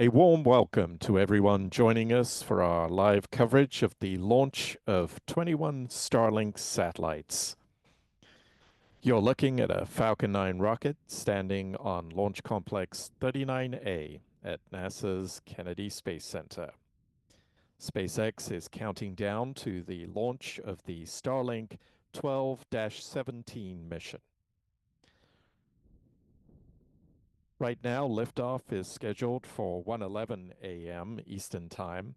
A warm welcome to everyone joining us for our live coverage of the launch of 21 Starlink satellites. You're looking at a Falcon 9 rocket standing on Launch Complex 39A at NASA's Kennedy Space Center. SpaceX is counting down to the launch of the Starlink 12-17 mission. Right now, liftoff is scheduled for 1:11 a.m. Eastern Time.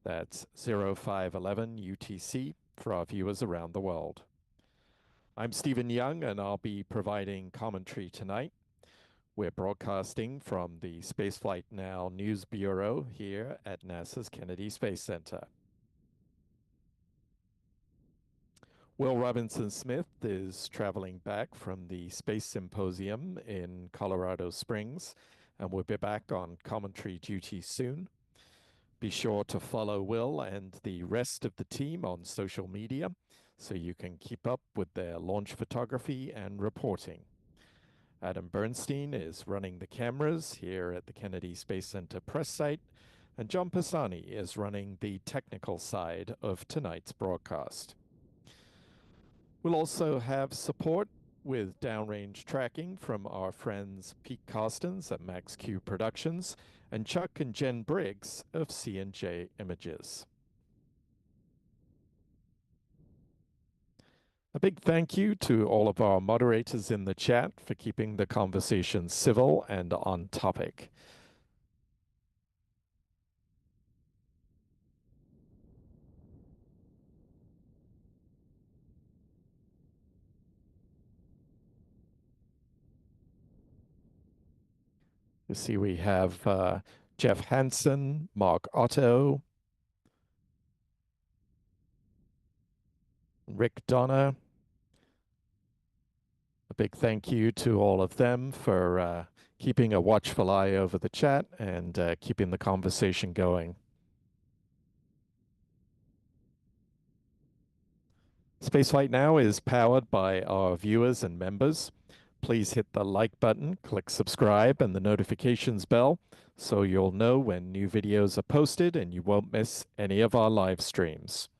That's 0511 UTC for our viewers around the world. I'm Stephen Young, and I'll be providing commentary tonight. We're broadcasting from the Spaceflight Now News Bureau here at NASA's Kennedy Space Center. Will Robinson Smith is traveling back from the Space Symposium in Colorado Springs, and will be back on commentary duty soon. Be sure to follow Will and the rest of the team on social media so you can keep up with their launch photography and reporting. Adam Bernstein is running the cameras here at the Kennedy Space Center press site, and John Pisani is running the technical side of tonight's broadcast. We'll also have support with downrange tracking from our friends Pete Costens at MaxQ Productions and Chuck and Jen Briggs of C&J Images. A big thank you to all of our moderators in the chat for keeping the conversation civil and on topic. You see we have Jeff Hansen, Mark Otto, Rick Donner. A big thank you to all of them for keeping a watchful eye over the chat and keeping the conversation going. Spaceflight Now is powered by our viewers and members. Please hit the like button, click subscribe, and the notifications bell so you'll know when new videos are posted and you won't miss any of our live streams.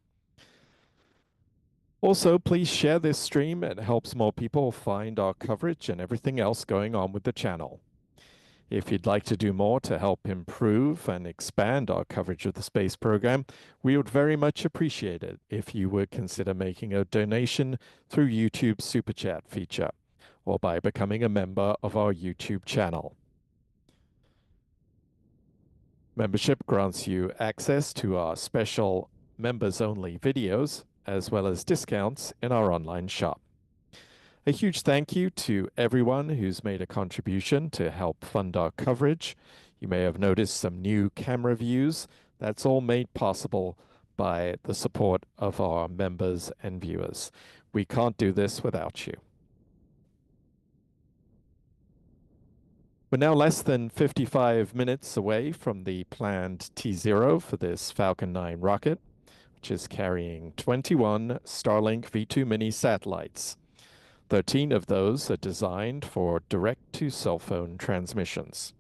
Also, please share this stream. It helps more people find our coverage and everything else going on with the channel. If you'd like to do more to help improve and expand our coverage of the space program, we would very much appreciate it if you would consider making a donation through YouTube's Super Chat feature or by becoming a member of our YouTube channel. Membership grants you access to our special members-only videos, as well as discounts in our online shop. A huge thank you to everyone who's made a contribution to help fund our coverage. You may have noticed some new camera views. That's all made possible by the support of our members and viewers. We can't do this without you. We're now less than 55 minutes away from the planned T0 for this Falcon 9 rocket, which is carrying 21 Starlink V2 mini satellites. 13 of those are designed for direct-to-cell phone transmissions.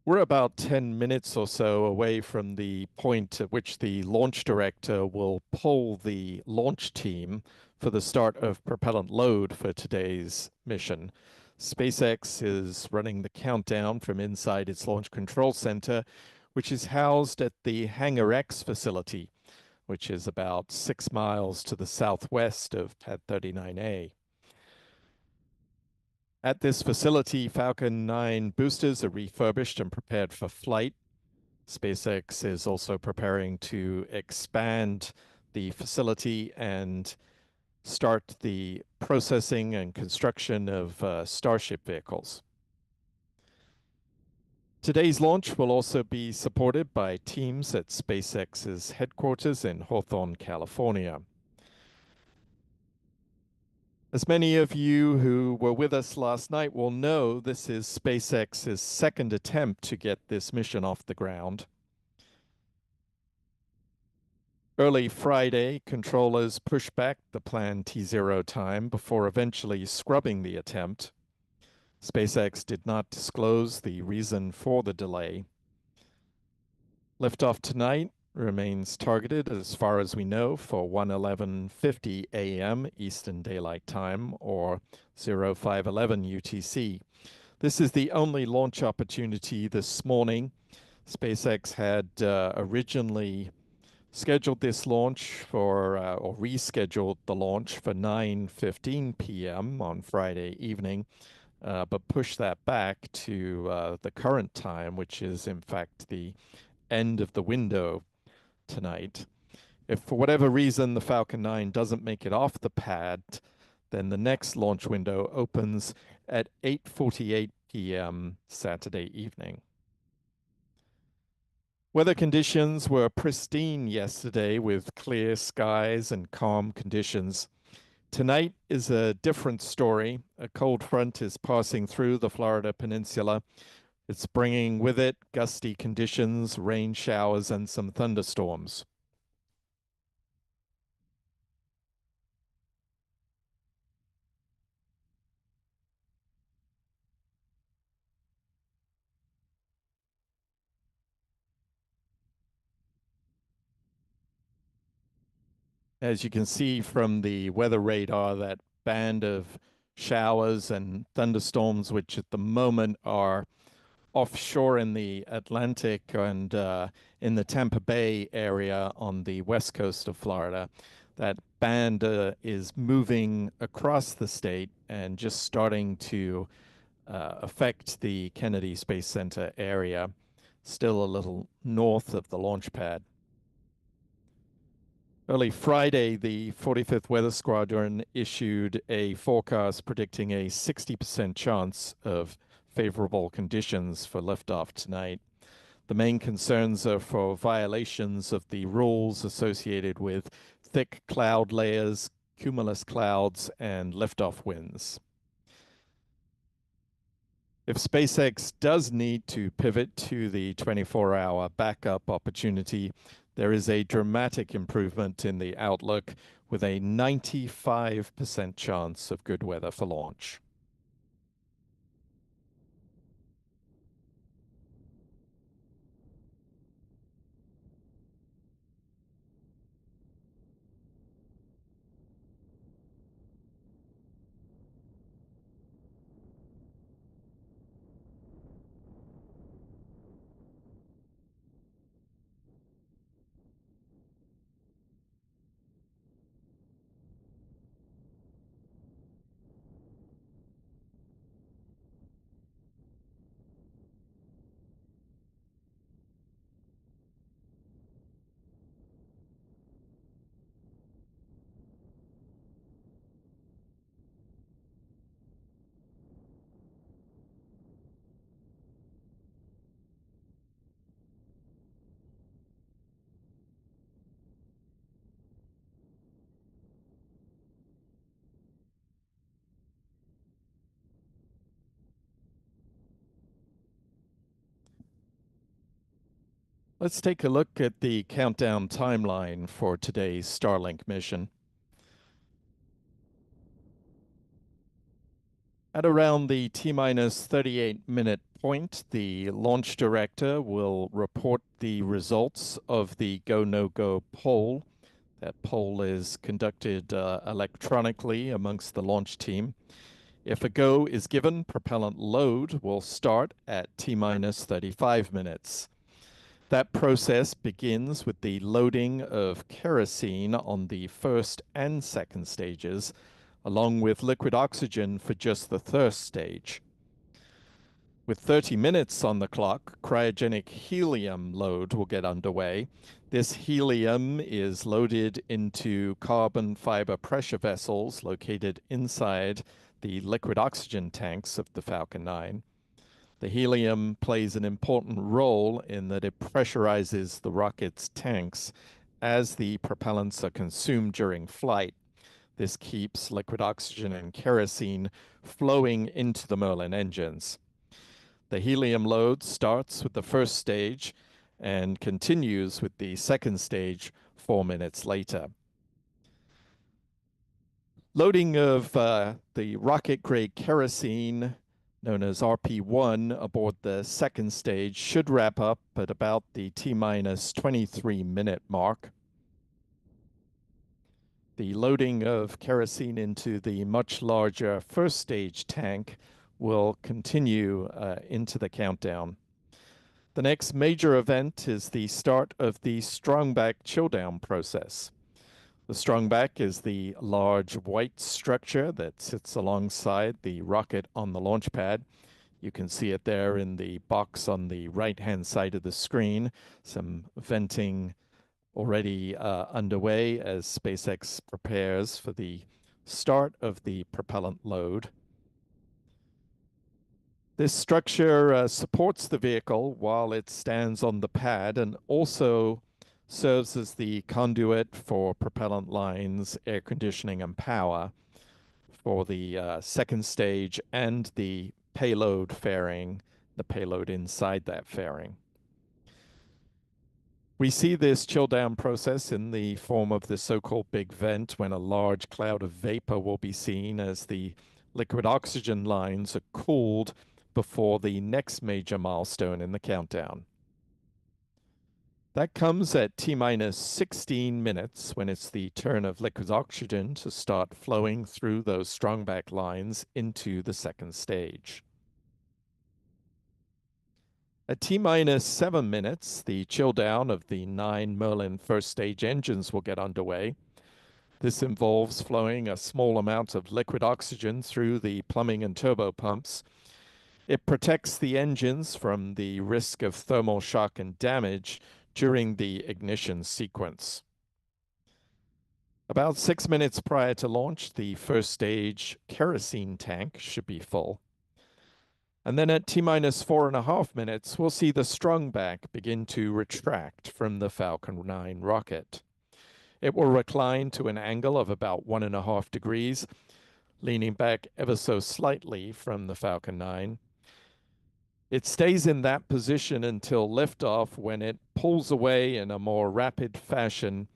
We're about 10 minutes or so away from the point at which the launch director will poll the launch team for the start of propellant load for today's mission. SpaceX is running the countdown from inside its Launch Control Center, which is housed at the Hangar X facility, which is about 6 miles to the southwest of Pad 39A. At this facility, Falcon 9 boosters are refurbished and prepared for flight. SpaceX is also preparing to expand the facility and start the processing and construction of Starship vehicles. Today's launch will also be supported by teams at SpaceX's headquarters in Hawthorne, California. As many of you who were with us last night will know, this is SpaceX's second attempt to get this mission off the ground. Early Friday, controllers pushed back the planned T0 time before eventually scrubbing the attempt. SpaceX did not disclose the reason for the delay. Liftoff tonight remains targeted, as far as we know, for 1:11:50 a.m. Eastern Daylight Time, or 05:11 UTC. This is the only launch opportunity this morning. SpaceX had originally scheduled this launch for, or rescheduled the launch for 9:15 p.m. on Friday evening, but pushed that back to the current time, which is in fact the end of the window tonight. If for whatever reason the Falcon 9 doesn't make it off the pad, then the next launch window opens at 8:48 p.m. Saturday evening. Weather conditions were pristine yesterday with clear skies and calm conditions. Tonight is a different story. A cold front is passing through the Florida peninsula. It's bringing with it gusty conditions, rain showers, and some thunderstorms. As you can see from the weather radar, that band of showers and thunderstorms, which at the moment are offshore in the Atlantic and in the Tampa Bay area on the west coast of Florida, that band is moving across the state and just starting to affect the Kennedy Space Center area, still a little north of the launch pad. Early Friday, the 45th Weather Squadron issued a forecast predicting a 60% chance of favorable conditions for liftoff tonight. The main concerns are for violations of the rules associated with thick cloud layers, cumulus clouds, and liftoff winds. If SpaceX does need to pivot to the 24-hour backup opportunity, there is a dramatic improvement in the outlook with a 95% chance of good weather for launch. Let's take a look at the countdown timeline for today's Starlink mission. At around the T-minus 38-minute point, the launch director will report the results of the go-no-go poll. That poll is conducted electronically amongst the launch team. If a go is given, propellant load will start at T-minus 35 minutes. That process begins with the loading of kerosene on the first and second stages, along with liquid oxygen for just the thirst stage. With 30 minutes on the clock, cryogenic helium load will get underway. This helium is loaded into carbon fiber pressure vessels located inside the liquid oxygen tanks of the Falcon 9. The helium plays an important role in that it pressurizes the rocket's tanks as the propellants are consumed during flight. This keeps liquid oxygen and kerosene flowing into the Merlin engines. The helium load starts with the first stage and continues with the second stage 4 minutes later. Loading of the rocket-grade kerosene, known as RP1, aboard the second stage should wrap up at about the T-minus 23-minute mark. The loading of kerosene into the much larger first stage tank will continue into the countdown. The next major event is the start of the strongback chill-down process. The strongback is the large white structure that sits alongside the rocket on the launch pad. You can see it there in the box on the right-hand side of the screen. Some venting already underway as SpaceX prepares for the start of the propellant load. This structure supports the vehicle while it stands on the pad and also serves as the conduit for propellant lines, air conditioning, and power for the second stage and the payload fairing, the payload inside that fairing. We see this chill down process in the form of the so-called big vent, when a large cloud of vapor will be seen as the liquid oxygen lines are cooled before the next major milestone in the countdown. That comes at T-minus 16 minutes, when it's the turn of liquid oxygen to start flowing through those strongback lines into the second stage. At T-minus 7 minutes, the chill down of the 9 Merlin first stage engines will get underway. This involves flowing a small amount of liquid oxygen through the plumbing and turbo pumps. It protects the engines from the risk of thermal shock and damage during the ignition sequence. About 6 minutes prior to launch, the first stage kerosene tank should be full. And then at T-minus 4.5 minutes, we'll see the strongback begin to retract from the Falcon 9 rocket. It will recline to an angle of about 1.5 degrees, leaning back ever so slightly from the Falcon 9. It stays in that position until liftoff, when it pulls away in a more rapid fashion,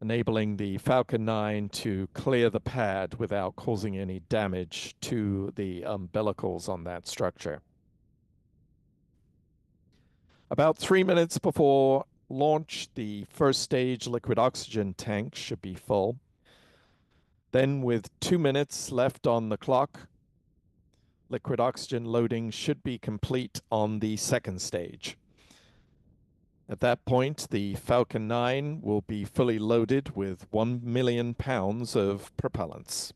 enabling the Falcon 9 to clear the pad without causing any damage to the umbilicals on that structure. About 3 minutes before launch, the first stage liquid oxygen tank should be full. Then, with 2 minutes left on the clock, liquid oxygen loading should be complete on the second stage. At that point, the Falcon 9 will be fully loaded with 1 million pounds of propellants.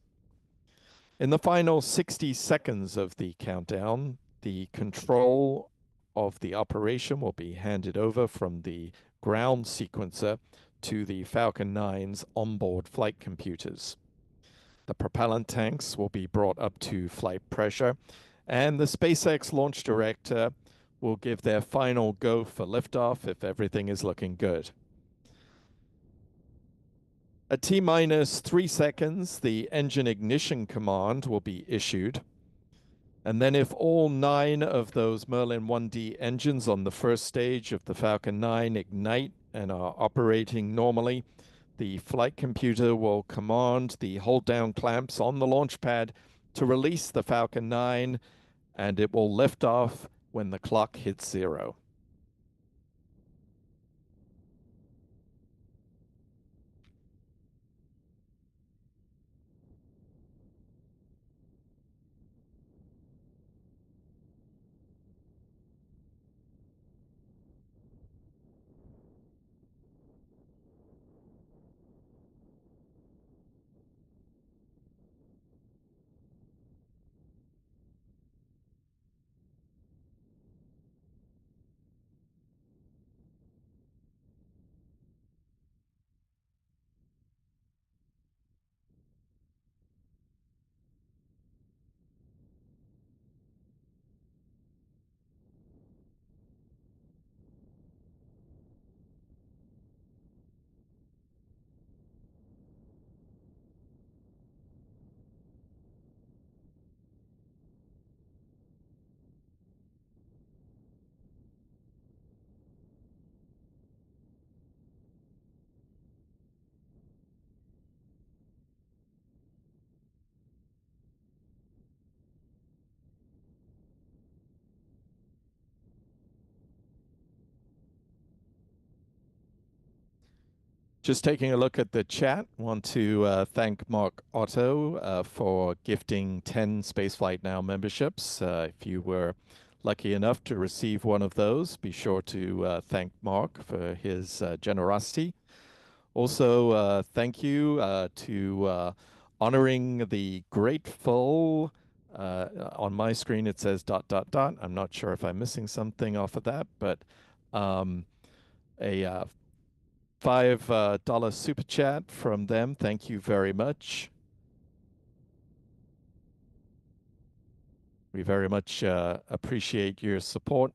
In the final 60 seconds of the countdown, the control of the operation will be handed over from the ground sequencer to the Falcon 9's onboard flight computers. The propellant tanks will be brought up to flight pressure, and the SpaceX launch director will give their final go for liftoff if everything is looking good. At T-minus 3 seconds, the engine ignition command will be issued. And then, if all 9 of those Merlin 1D engines on the first stage of the Falcon 9 ignite and are operating normally, the flight computer will command the hold-down clamps on the launch pad to release the Falcon 9, and it will lift off when the clock hits 0. Just taking a look at the chat, want to thank Mark Otto for gifting 10 Spaceflight Now memberships. If you were lucky enough to receive one of those, be sure to thank Mark for his generosity. Also, thank you to honoring the grateful. On my screen, it says dot dot dot. I'm not sure if I'm missing something off of that, but um, a $5 super chat from them. Thank you very much. We very much appreciate your support.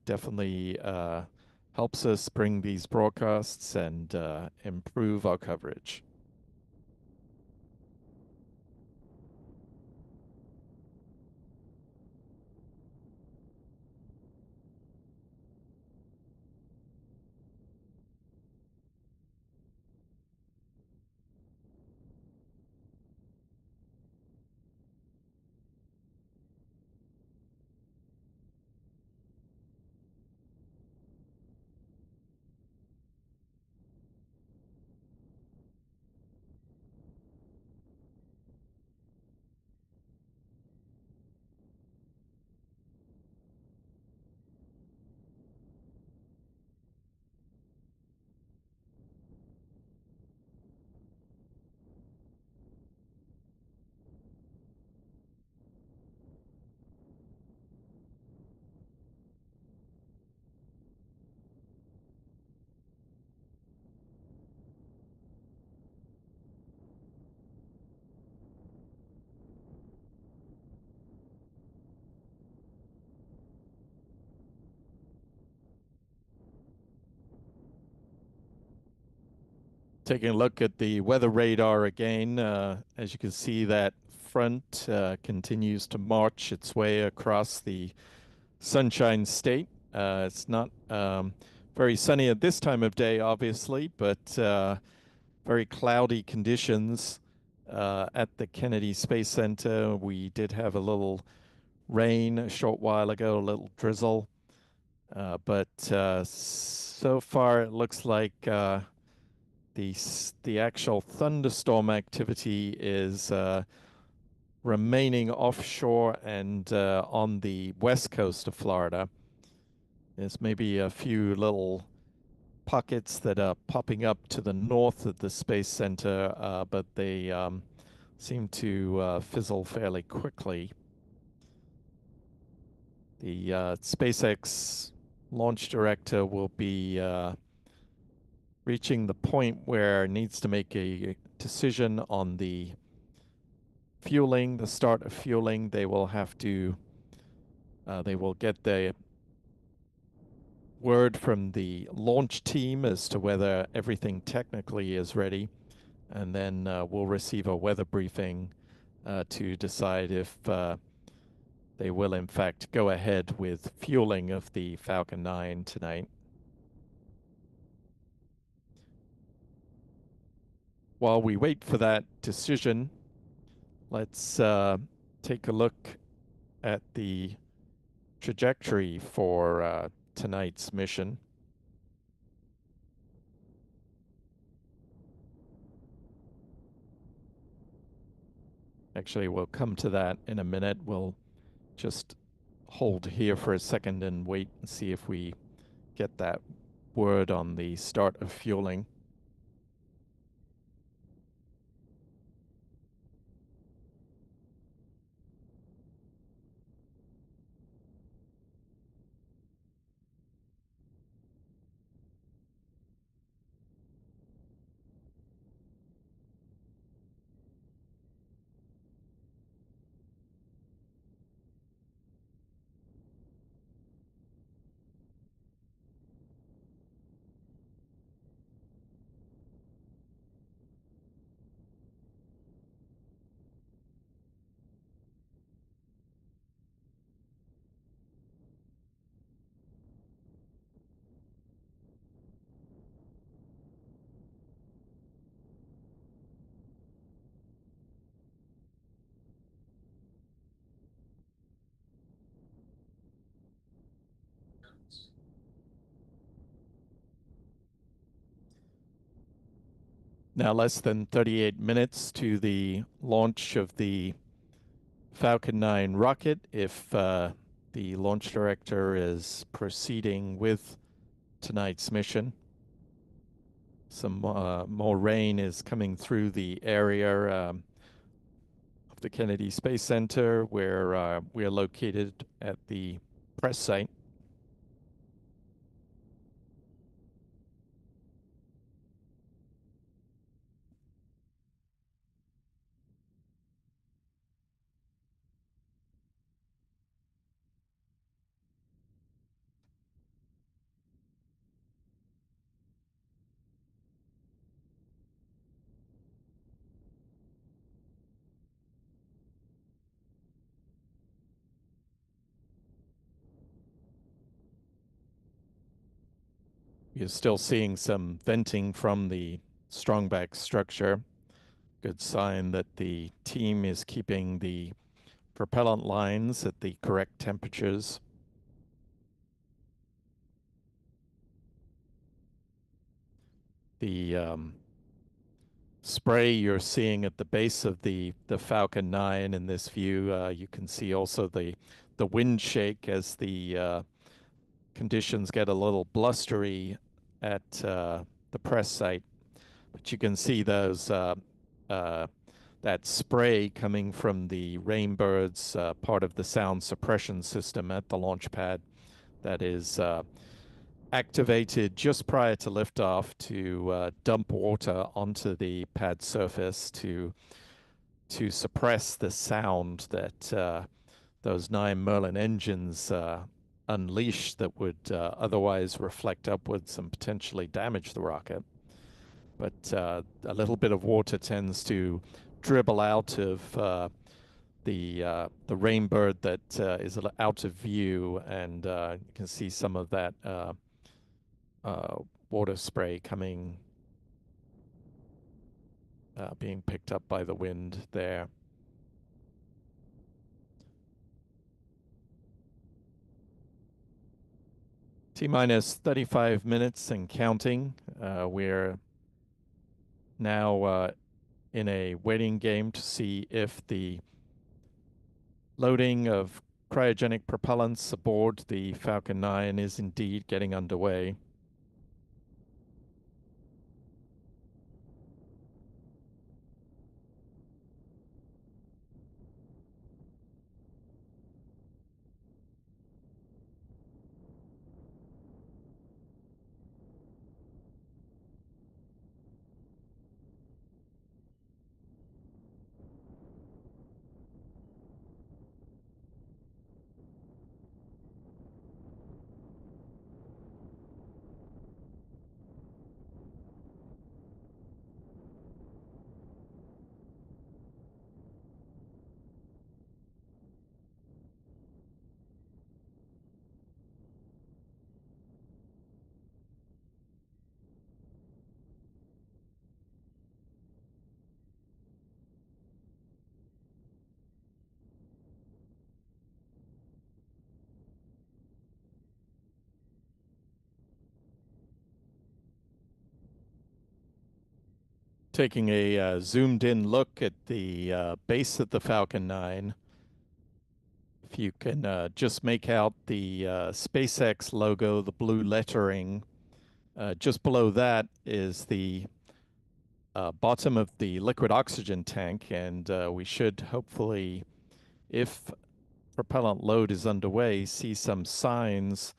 Definitely helps us bring these broadcasts and improve our coverage. Taking a look at the weather radar again, as you can see, that front continues to march its way across the Sunshine State. It's not very sunny at this time of day, obviously, but very cloudy conditions at the Kennedy Space Center. We did have a little rain a short while ago, a little drizzle, but so far it looks like the the actual thunderstorm activity is remaining offshore and on the west coast of Florida. There's maybe a few little pockets that are popping up to the north of the Space Center, but they seem to fizzle fairly quickly. The SpaceX launch director will be reaching the point where it needs to make a decision on the fueling, the start of fueling. They will have to, they will get the word from the launch team as to whether everything technically is ready. And then we'll receive a weather briefing to decide if they will, in fact, go ahead with fueling of the Falcon 9 tonight. While we wait for that decision, let's take a look at the trajectory for tonight's mission. Actually, we'll come to that in a minute. We'll just hold here for a second and wait and see if we get that word on the start of fueling. Now less than 38 minutes to the launch of the Falcon 9 rocket if the launch director is proceeding with tonight's mission. Some more rain is coming through the area of the Kennedy Space Center where we are located at the press site. You're still seeing some venting from the strongback structure. Good sign that the team is keeping the propellant lines at the correct temperatures. The spray you're seeing at the base of the Falcon 9 in this view, you can see also the wind shake as the conditions get a little blustery at the press site. But you can see those that spray coming from the Rainbird's part of the sound suppression system at the launch pad that is activated just prior to liftoff to dump water onto the pad surface to suppress the sound that those 9 Merlin engines unleash that would otherwise reflect upwards and potentially damage the rocket. But a little bit of water tends to dribble out of the Rainbird that is out of view, and you can see some of that water spray coming, being picked up by the wind there. T-minus 35 minutes and counting. We're now in a waiting game to see if the loading of cryogenic propellants aboard the Falcon 9 is indeed getting underway. Taking a zoomed in look at the base of the Falcon 9, if you can just make out the SpaceX logo, the blue lettering, just below that is the bottom of the liquid oxygen tank, and we should hopefully, if propellant load is underway, see some signs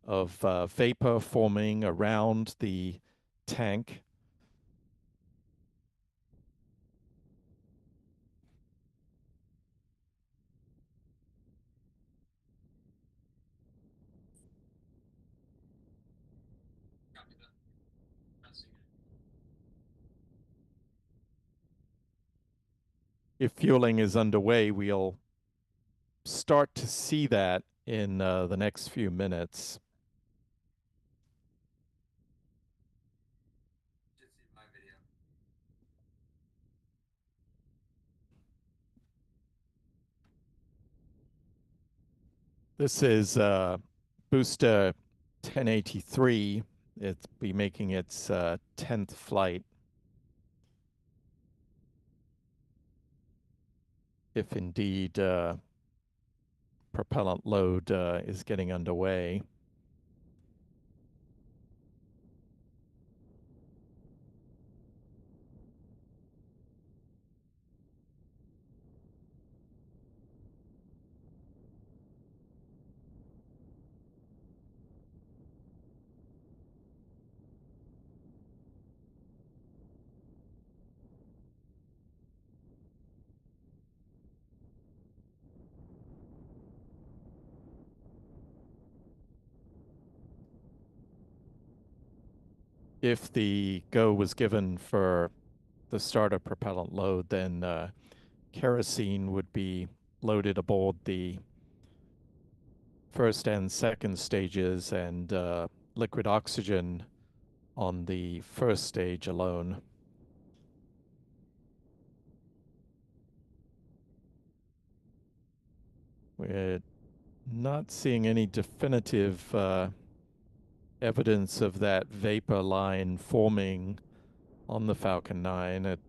of vapor forming around the tank. If fueling is underway, we'll start to see that in the next few minutes. This is booster 1083. It's be making its 10th flight. if indeed propellant load is getting underway. If the go was given for the start of propellant load, then kerosene would be loaded aboard the first and second stages, and liquid oxygen on the first stage alone. We're not seeing any definitive evidence of that vapor line forming on the Falcon 9. It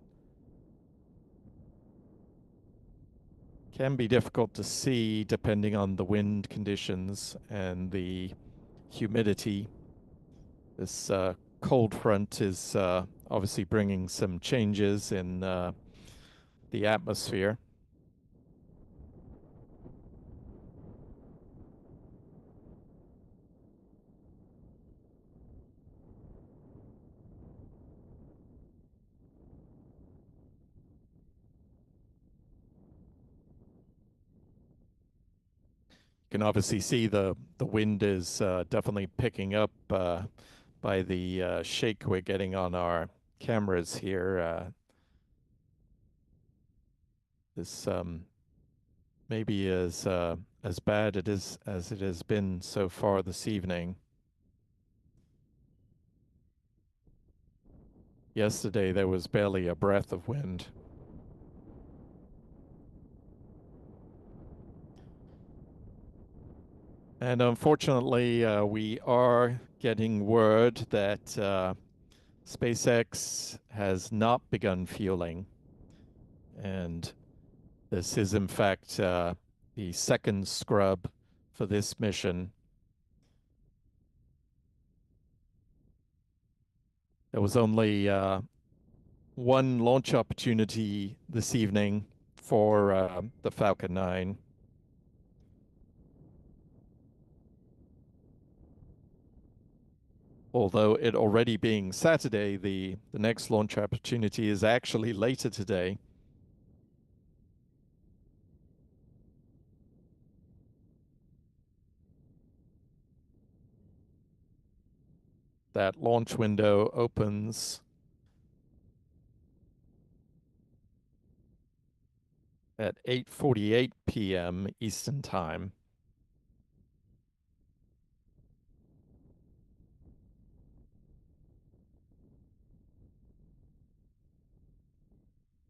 can be difficult to see depending on the wind conditions and the humidity. This cold front is obviously bringing some changes in the atmosphere. You can obviously see the wind is definitely picking up by the shake we're getting on our cameras here. This maybe is as bad it is as it has been so far this evening. Yesterday there was barely a breath of wind. And unfortunately, we are getting word that SpaceX has not begun fueling. And this is, in fact, the second scrub for this mission. There was only one launch opportunity this evening for the Falcon 9. Although it already being Saturday, the next launch opportunity is actually later today. That launch window opens at 8:48 p.m. Eastern Time.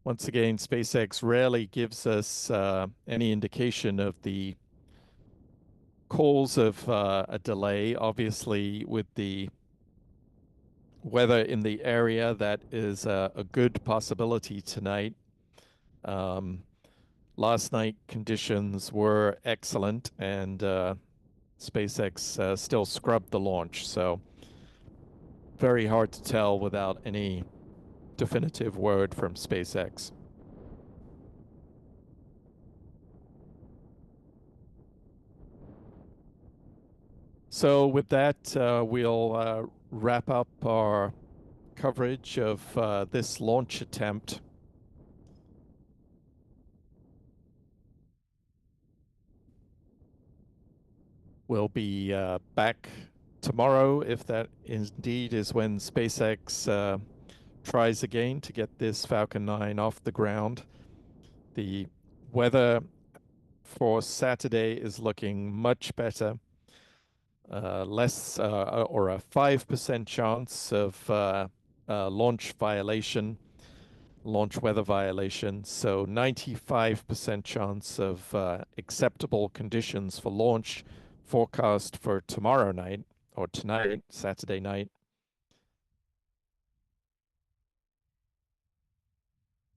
Once again, SpaceX rarely gives us any indication of the cause of a delay. Obviously, with the weather in the area, that is a good possibility tonight. Last night conditions were excellent, and SpaceX still scrubbed the launch, so very hard to tell without any definitive word from SpaceX. So with that, we'll wrap up our coverage of this launch attempt. We'll be back tomorrow, if that indeed is when SpaceX tries again to get this Falcon 9 off the ground. The weather for Saturday is looking much better. Less or a 5% chance of launch violation, launch weather violation. So 95% chance of acceptable conditions for launch forecast for tomorrow night or tonight, Saturday night.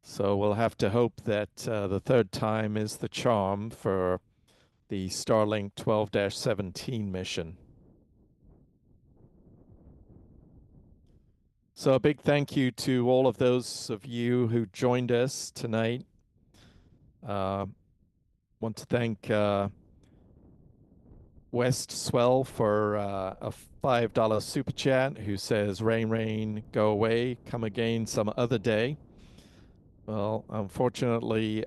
So we'll have to hope that the third time is the charm for the Starlink 12-17 mission. So a big thank you to all of those of you who joined us tonight. Uh, want to thank West Swell for a $5 super chat who says, "Rain, rain, go away, come again some other day." Well, unfortunately,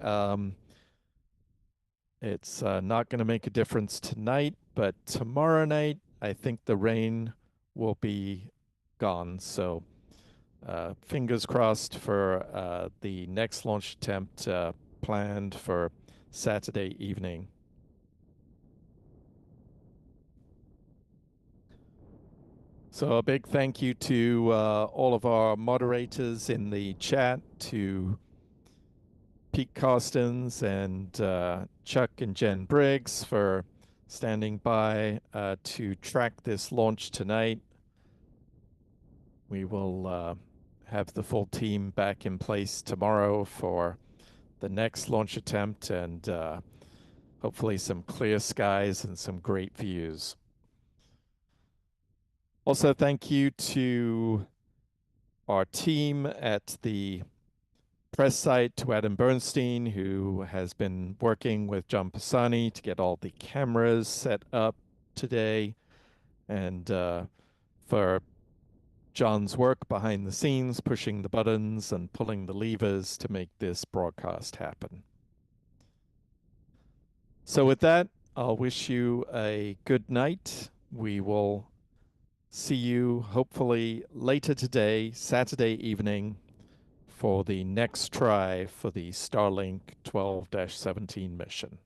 it's not going to make a difference tonight, but tomorrow night, I think the rain will be gone. So fingers crossed for the next launch attempt planned for Saturday evening. So a big thank you to all of our moderators in the chat, to Pete Costins and Chuck and Jen Briggs for standing by to track this launch tonight. We will have the full team back in place tomorrow for the next launch attempt, and hopefully some clear skies and some great views. Also, thank you to our team at the press site, to Adam Bernstein, who has been working with John Pisani to get all the cameras set up today, and for John's work behind the scenes, pushing the buttons and pulling the levers to make this broadcast happen. So with that, I'll wish you a good night. We will see you hopefully later today, Saturday evening, for the next try for the Starlink 12-17 mission.